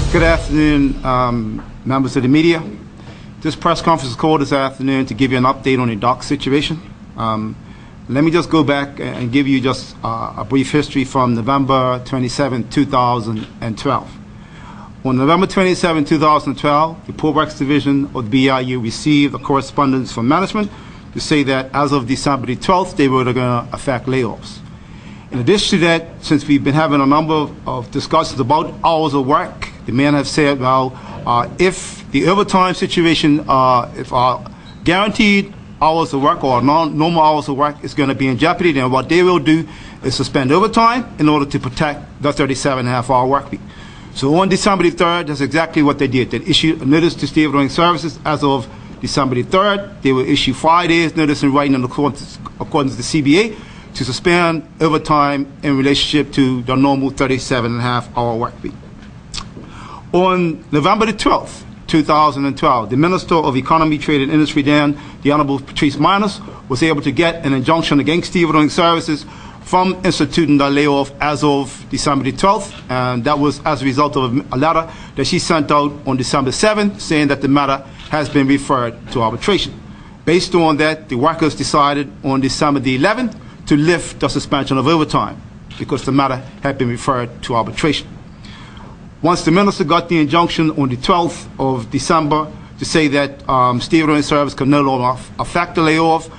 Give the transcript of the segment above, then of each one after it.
Good afternoon, members of the media. This press conference is called this afternoon to give you an update on the dock situation. Let me just go back and give you just a brief history from November 27, 2012. On November 27, 2012, the Port Works Division of the BIU received a correspondence from management to say that as of December the 12th, they were going to affect layoffs. In addition to that, since we've been having a number of discussions about hours of work, the men have said, well, if the overtime situation, if our guaranteed hours of work or normal hours of work is going to be in jeopardy, then what they will do is suspend overtime in order to protect the 37.5-hour work week. So on December the 3rd, that's exactly what they did. They issued a notice to stevedoring services as of December the 3rd. They will issue 5 days notice in writing in accordance to the CBA to suspend overtime in relationship to the normal 37.5-hour work week. On November the 12th, 2012, the Minister of Economy, Trade and Industry then, the Honorable Patrice Miners, was able to get an injunction against stevedoring services from instituting the layoff as of December the 12th, and that was as a result of a letter that she sent out on December 7th saying that the matter has been referred to arbitration. Based on that, the workers decided on December the 11th to lift the suspension of overtime because the matter had been referred to arbitration. Once the minister got the injunction on the 12th of December to say that stevedoring service could no longer affect the layoff,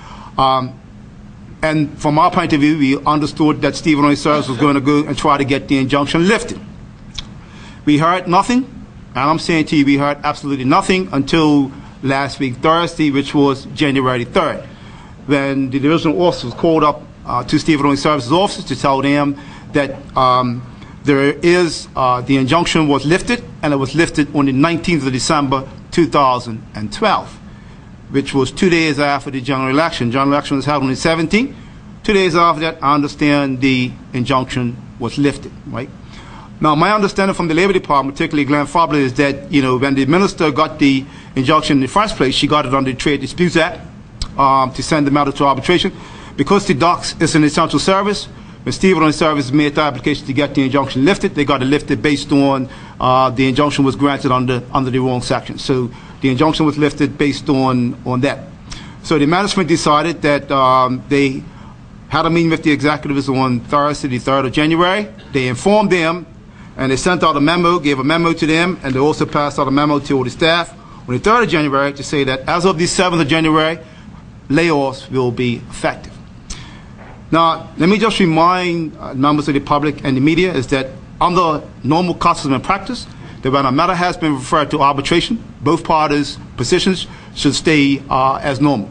and from our point of view, we understood that stevedoring service was going to go and try to get the injunction lifted. We heard nothing, and I'm saying to you, we heard absolutely nothing until last week, Thursday, which was January 3rd, when the divisional officer was called up to stevedoring services officers to tell them that the injunction was lifted, and it was lifted on the 19th of December 2012, which was 2 days after the general election. General election was held on the 17th. 2 days after that, I understand the injunction was lifted, right? Now, my understanding from the Labor Department, particularly Glenn Fabler, is that, you know, when the minister got the injunction in the first place, she got it under the Trade Disputes Act to send the matter to arbitration. Because the docks is an essential service, when stevedoring service made the application to get the injunction lifted, they got it lifted based on the injunction was granted under the wrong section. So the injunction was lifted based on that. So the management decided that they had a meeting with the executives on Thursday, the 3rd of January. They informed them, and they sent out a memo, gave a memo to them, and they also passed out a memo to all the staff on the 3rd of January to say that as of the 7th of January, layoffs will be effective. Now, let me just remind members of the public and the media is that under normal custom and practice, that when a matter has been referred to arbitration, both parties' positions should stay as normal.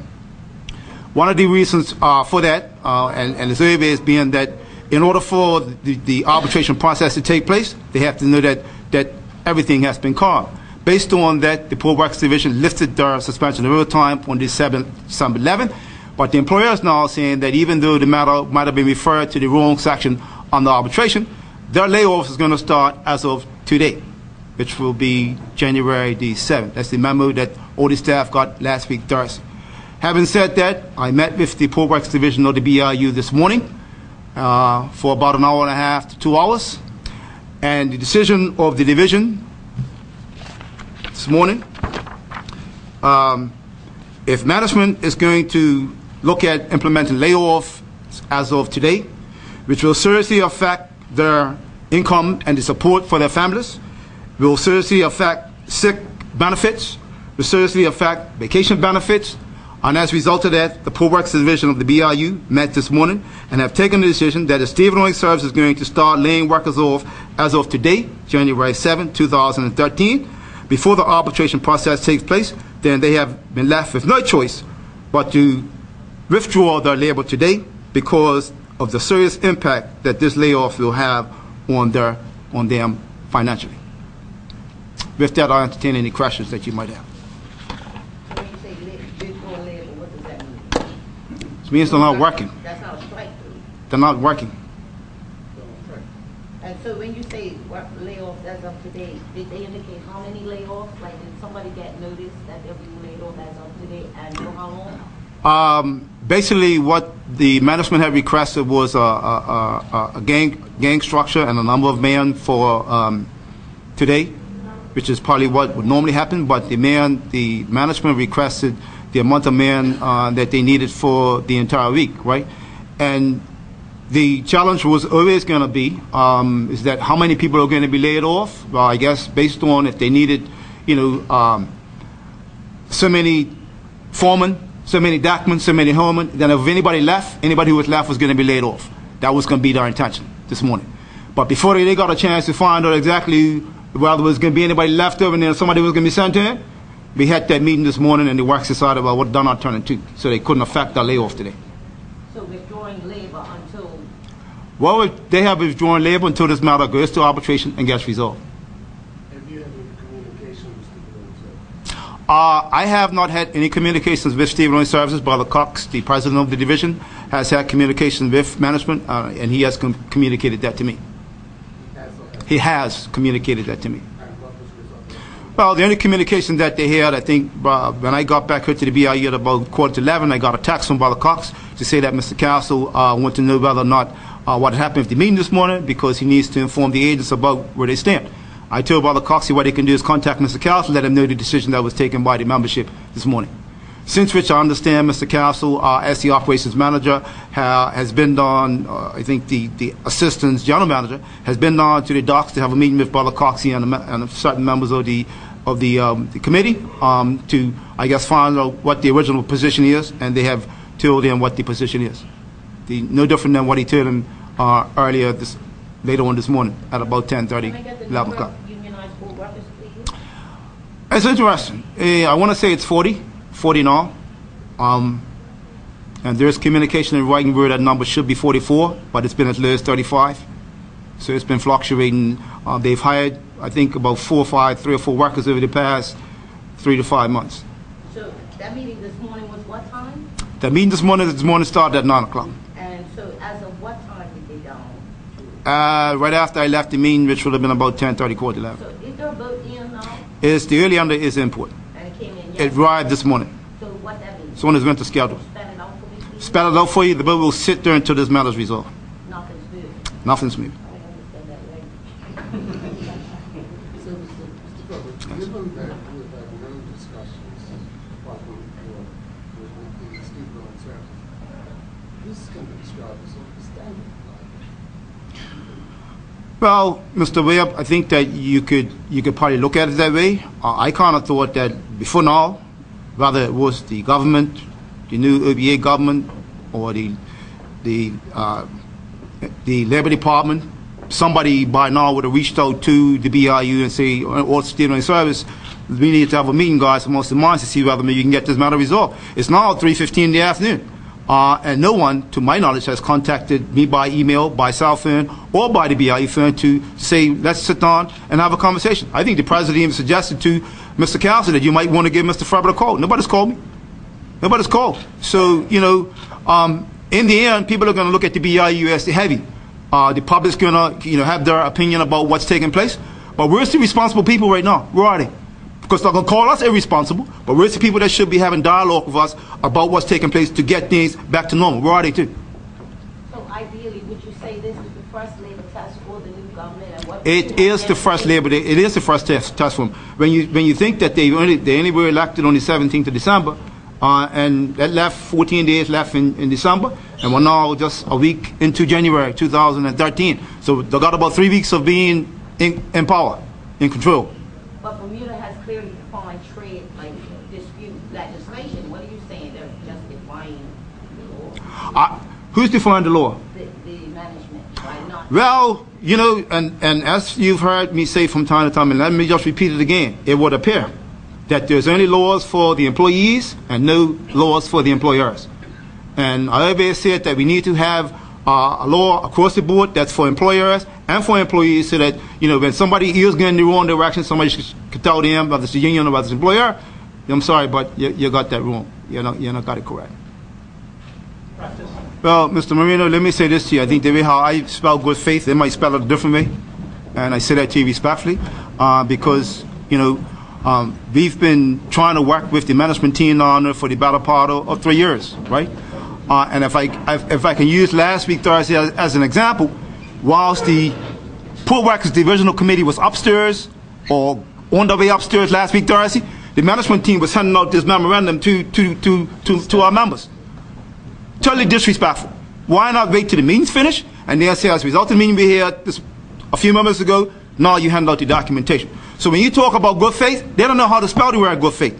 One of the reasons for that, and the survey is being that in order for the arbitration process to take place, they have to know that everything has been calm. Based on that, the Port Works Division lifted their suspension of overtime on December 11th, but the employer is now saying that even though the matter might have been referred to the wrong section under arbitration, their layoffs is going to start as of today, which will be January the 7th. That's the memo that all the staff got last week, Thursday. Having said that, I met with the Port Works Division of the BIU this morning for about an hour and a half to 2 hours, and the decision of the division this morning, if management is going to look at implementing layoffs as of today, which will seriously affect their income and the support for their families, will seriously affect sick benefits, will seriously affect vacation benefits, and as a result of that, the Port Works Division of the BIU met this morning and have taken the decision that the stevedoring service is going to start laying workers off as of today, January 7, 2013. Before the arbitration process takes place, then they have been left with no choice but to withdraw their labor today because of the serious impact that this layoff will have on them financially. With that, I'll entertain any questions that you might have. When you say withdraw labor, what does that mean? It means they're not working. That's not a strike. They're not working. And so when you say layoffs as of today, did they indicate how many layoffs? Like, did somebody get notice that they'll be laid off as of today and for how long? Basically, what the management had requested was a gang structure and a number of men for today. which is probably what would normally happen, but the management requested the amount of men that they needed for the entire week, right? And the challenge was always going to be is that how many people are going to be laid off? Well, I guess based on if they needed, so many foremen, so many dockmen, so many homemen, then if anybody left, anybody who was left was going to be laid off. That was going to be their intention this morning. But before they got a chance to find out exactly whether there was going to be anybody left over and then somebody was going to be sent in, we had that meeting this morning and the works decided about what they're not turning to. So they couldn't affect our layoff today. So withdrawing labor until? Well, they have withdrawn labor until this matter goes to arbitration and gets resolved. Have you had any communications with them? I have not had any communications with Steve Loan Services. Brother Cox, the president of the division, has had communications with management, and he has communicated that to me. He has communicated that to me. Well, the only communication that they had, I think, when I got back here to the BIU at about 11:15, I got a text from Brother Cox to say that Mr. Castle wanted to know whether or not what happened with the meeting this morning because he needs to inform the agents about where they stand. I told Brother Cox what he can do is contact Mr. Castle, let him know the decision that was taken by the membership this morning. Since which I understand Mr. Castle, as the operations manager, has been on, I think the assistant general manager, has been on to the docks to have a meeting with Brother Cox and certain members of the committee to, I guess, find out what the original position is, and they have told him what the position is. No different than what he told him later on this morning at about 10:30, 11 o'clock. It's interesting. I want to say it's 40 now. And there's communication in writing where that number should be 44, but it's been as low as 35. So it's been fluctuating. They've hired, I think, about 3 or 4 workers over the past 3 to 5 months. So that meeting this morning was what time? The meeting this morning started at 9 o'clock. And so as of what time did they down? Right after I left the meeting, which would have been about 10:30, 11. So is there a boat in now? The early under is import. And it came in yesterday? It arrived this morning. So what that means? So when it's going to schedule. Spell it out for me, please. Spell it out for you. The boat will sit there until this matter is resolved. Nothing's moved. Nothing's moved. I understand that right. So, Mr. Glover, given that we have had no discussions apart from with the Steve Loan Services, this can be described as understanding. Well, Mr. Webb, I think that you could probably look at it that way. I kind of thought that before now, whether it was the government, the new OBA government, or the Labor Department, somebody by now would have reached out to the BIU and say, or Steve Loan Service, we need to have a meeting, guys, amongst the minds to see whether maybe you can get this matter resolved. It's now 3:15 in the afternoon. And no one, to my knowledge, has contacted me by email, by cell phone, or by the BIU phone to say, let's sit down and have a conversation. I think the president even suggested to Mr. Castle that you might want to give Mr. Frebber a call. Nobody's called me. Nobody's called. So, in the end, people are going to look at the BIU as the heavy. The public's going to, have their opinion about what's taking place. But where's the responsible people right now? Where are they? Because they're going to call us irresponsible, but where's the people that should be having dialogue with us about what's taking place to get things back to normal? Where are they too? So ideally, would you say this is the first labor test for the new government? And what It is the first labor day. It is the first test for them. When you think that they only were elected on the 17th of December, and that left 14 days left in December, and we're now just a week into January 2013. So they got about 3 weeks of being in power, in control. But Bermuda has clearly defined trade dispute legislation. What are you saying? They're just defying the law? Who's defined the law? The management, right? Not Well, and as you've heard me say from time to time, and let me just repeat it again, it would appear that there's only laws for the employees and no laws for the employers. And I always said that we need to have a law across the board that's for employers and for employees so that, when somebody is going in the wrong direction, somebody could tell them, whether it's the union or whether it's the employer, I'm sorry, but you got that wrong. You not got it correct. Practice. Well, Mr. Marino, let me say this to you. I think the way how I spell good faith, they might spell it a different way. And I say that to you respectfully because, we've been trying to work with the management team on for the better part of 3 years, right? And if I can use last week Thursday as an example, whilst the Poor Workers Divisional Committee was upstairs or on the way upstairs last week, Thursday, the management team was sending out this memorandum to our members. Totally disrespectful. Why not wait till the meeting's finished and then say, as a result of the meeting we had this, a few moments ago, now you hand out the documentation. So when you talk about good faith, they don't know how to spell the word good faith.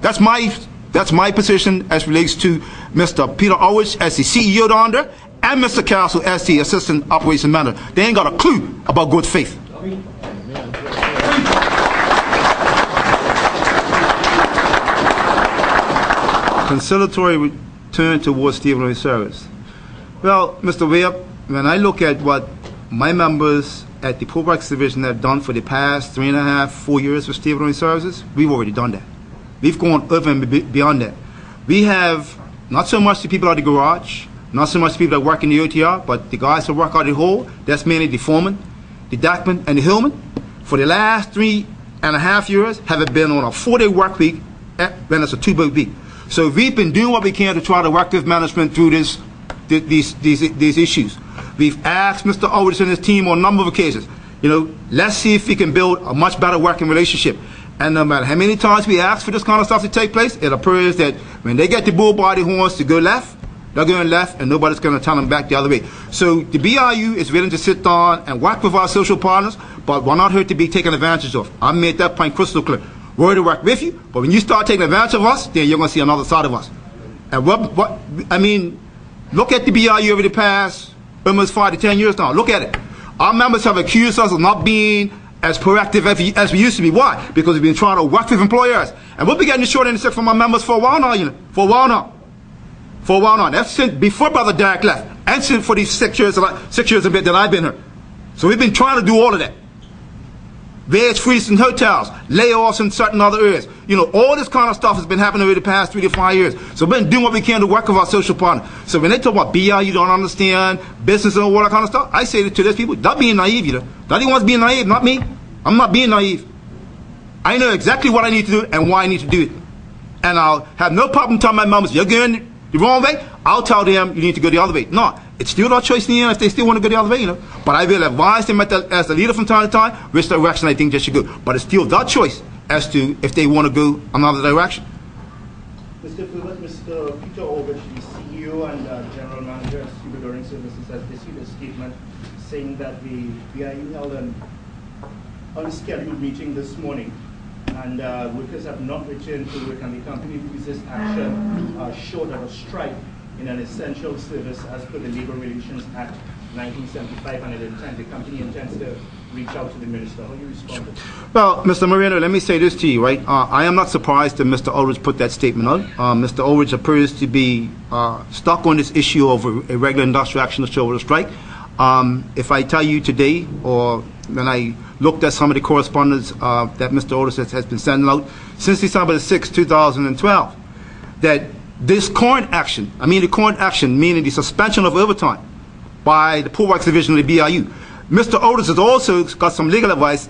That's my position as relates to Mr. Peter Owens as the CEO down there and Mr. Castle as the Assistant Operations Manager. They ain't got a clue about good faith. Conciliatory return towards Stevenage service. Well, Mr. Webb, when I look at what my members at the Poor Works Division have done for the past 3.5, 4 years with Stevenage services, we've already done that. We've gone over and beyond that. We have not so much the people out of the garage, not so much the people that work in the OTR, but the guys that work out of the hole. That's mainly the foreman, the deckman, and the hillman. For the last 3.5 years, have been on a 4-day work week when it's a 2-day week. So we've been doing what we can to try to work with management through these issues. We've asked Mr. Owens and his team on a number of occasions, let's see if we can build a much better working relationship. And no matter how many times we ask for this kind of stuff to take place, it appears that when they get the bull by the horns to go left, they're going left, and nobody's going to tell them back the other way. So the BIU is willing to sit down and work with our social partners, but we're not here to be taken advantage of. I made that point crystal clear. We're to work with you, but when you start taking advantage of us, then you're going to see another side of us. And look at the BIU over the past almost 5 to 10 years now. Look at it. Our members have accused us of not being as proactive as we used to be. Why? Because we've been trying to work with employers. And we'll be getting the short end of the stick from our members for a while now, For a while now. That's since before Brother Derek left. And since for these 6 years and a bit that I've been here. So we've been trying to do all of that. Wage freezes in hotels, layoffs in certain other areas. All this kind of stuff has been happening over the past 3 to 5 years. So we've been doing what we can to work with our social partners. So when they talk about BI, you don't understand business and all that kind of stuff, I say to those people, not being naive, Not anyone's being naive, not me. I'm not being naive. I know exactly what I need to do and why I need to do it. And I'll have no problem telling my members, you're going the wrong way, I'll tell them you need to go the other way. No, it's still their choice in the end if they still want to go the other way, But I will advise them as the leader from time to time which direction I think they should go. But it's still their choice as to if they want to go another direction. Mr. Philbert, Mr. Peter Ovich, the CEO and General Manager of Stevedoring Services, has issued a statement saying that the BIU held an unscheduled meeting this morning, and workers have not returned to work, and the company views this action short of a strike in an essential service as per the Labor Relations Act 1975, and the company intends to reach out to the minister. How do you respond to that? Well, Mr. Moreno, let me say this to you, right? I am not surprised that Mr. Ulrich put that statement out. Mr. Ulrich appears to be stuck on this issue of a regular industrial action to show a strike. If I tell you today, or when I looked at some of the correspondence that Mr. Ulrich has been sending out since December 6, 2012, that this current action, meaning the suspension of overtime by the Poor Works Division of the BIU, Mr. Otis has also got some legal advice,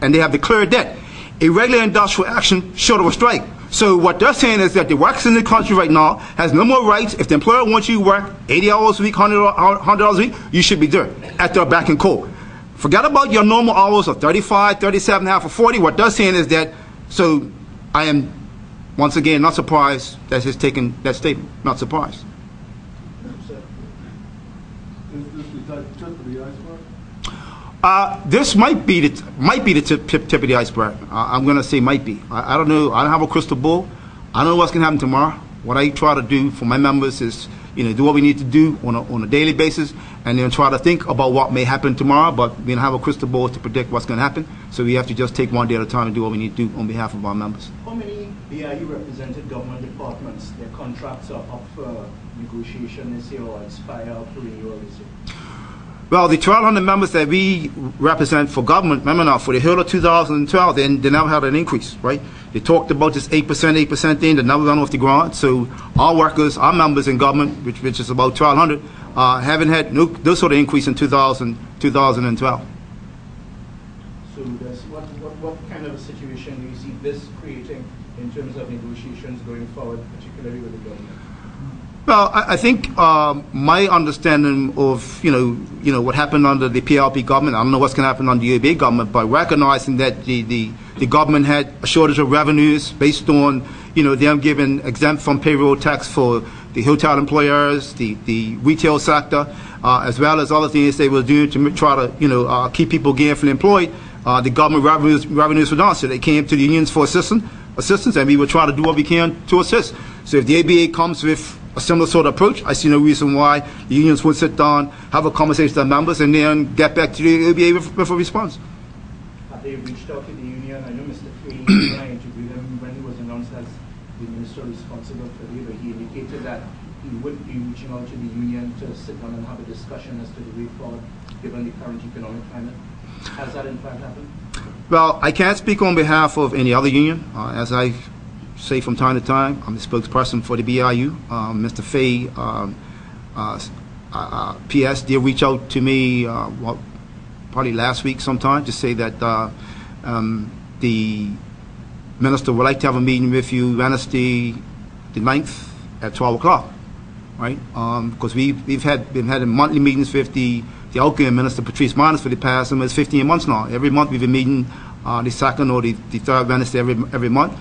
and they have declared that a regular industrial action short of a strike. So what they're saying is that the workers in the country right now has no more rights. If the employer wants you to work 80 hours a week, $100 a week, you should be there at their beck and call. Forget about your normal hours of 35, 37, half, or 40. What they're saying is that, so I am, once again, not surprised that he's taken that statement. Not surprised. This might be the tip of the iceberg. I'm going to say might be. I don't know. I don't have a crystal ball. I don't know what's going to happen tomorrow. What I try to do for my members is, do what we need to do on a daily basis, and then try to think about what may happen tomorrow. But we don't have a crystal ball to predict what's going to happen. So we have to just take one day at a time and do what we need to do on behalf of our members. How many BIU represented government departments, their contracts are up for negotiation this year or expire for renewal this year? Well, the 1,200 members that we represent for government, remember now, for the whole of 2012, they never had an increase, right? They talked about this 8% thing that never went off the ground. So our workers, our members in government, which is about 1,200, haven't had no sort of increase in 2012. So what kind of a situation do you see this creating in terms of negotiations going forward, particularly with the government? Well, I think my understanding of what happened under the PLP government, I don't know what's going to happen under the UAB government, but recognizing that the the government had a shortage of revenues based on, them giving exempt from payroll tax for the hotel employers, the retail sector, as well as other things they were doing to try to, keep people gainfully employed. The government revenues were down, so they came to the unions for assistance, and we will try to do what we can to assist. So if the ABA comes with a similar sort of approach, I see no reason why the unions would sit down, have a conversation with their members, and then get back to the ABA with a response. Have they reached out to the union? I know Mr. Fay interviewed him when he was announced as the minister responsible for labor. He indicated that he would be reaching out to the union to sit down and have a discussion as to the way forward, given the current economic climate. Has that in fact happened? Well, I can't speak on behalf of any other union. As I say from time to time, I'm the spokesperson for the BIU. Mr. Fay, PS, did reach out to me probably last week sometime to say that the minister would like to have a meeting with you Wednesday the 9th at 12 o'clock, right? Because we've been having monthly meetings with the outgoing minister, Patrice Minus, for the past almost 15 months now. Every month we've been meeting the second or the third Wednesday every month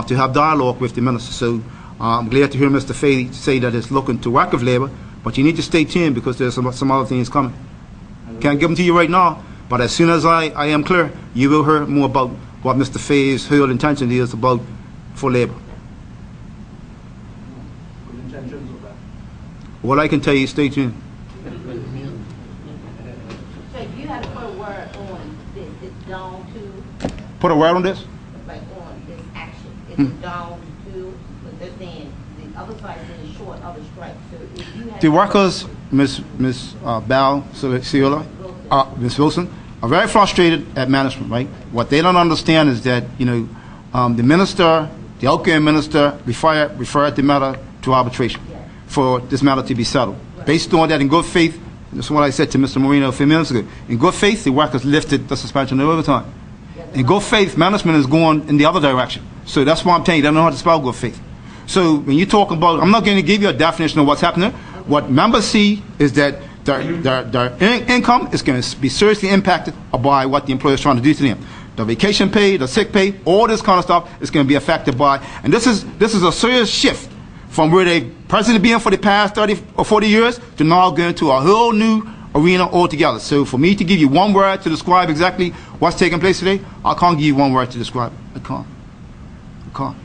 to have dialogue with the minister. So I'm glad to hear Mr. Fay say that it's looking to work with labor, but you need to stay tuned because there's some other things coming. Can't give them to you right now, but as soon as I am clear, you will hear more about what Mr. Fay's whole intention is about for labor. Good intentions of that. What I can tell you, stay tuned. So if you had to put a word on this, it's down to, Put a word on this? like on this action, it's down to, but they're saying the other side is in short of a strike. So if you had The workers, Ms. Bal Ciola, Ms. Wilson, are very frustrated at management, right? What they don't understand is that, the minister, the outgoing minister, referred the matter to arbitration for this matter to be settled. Based on that, in good faith, that's what I said to Mr. Moreno a few minutes ago. In good faith, the workers lifted the suspension of overtime. In good faith, management is going in the other direction. So that's why I'm telling you, they don't know how to spell good faith. So when you talk about, I'm not going to give you a definition of what's happening. What members see is that their income is going to be seriously impacted by what the employer is trying to do to them. The vacation pay, the sick pay, all this kind of stuff is going to be affected by, and this is a serious shift from where they've presently been for the past 30 or 40 years to now going to a whole new arena altogether. So for me to give you one word to describe exactly what's taking place today, I can't give you one word to describe it. I can't.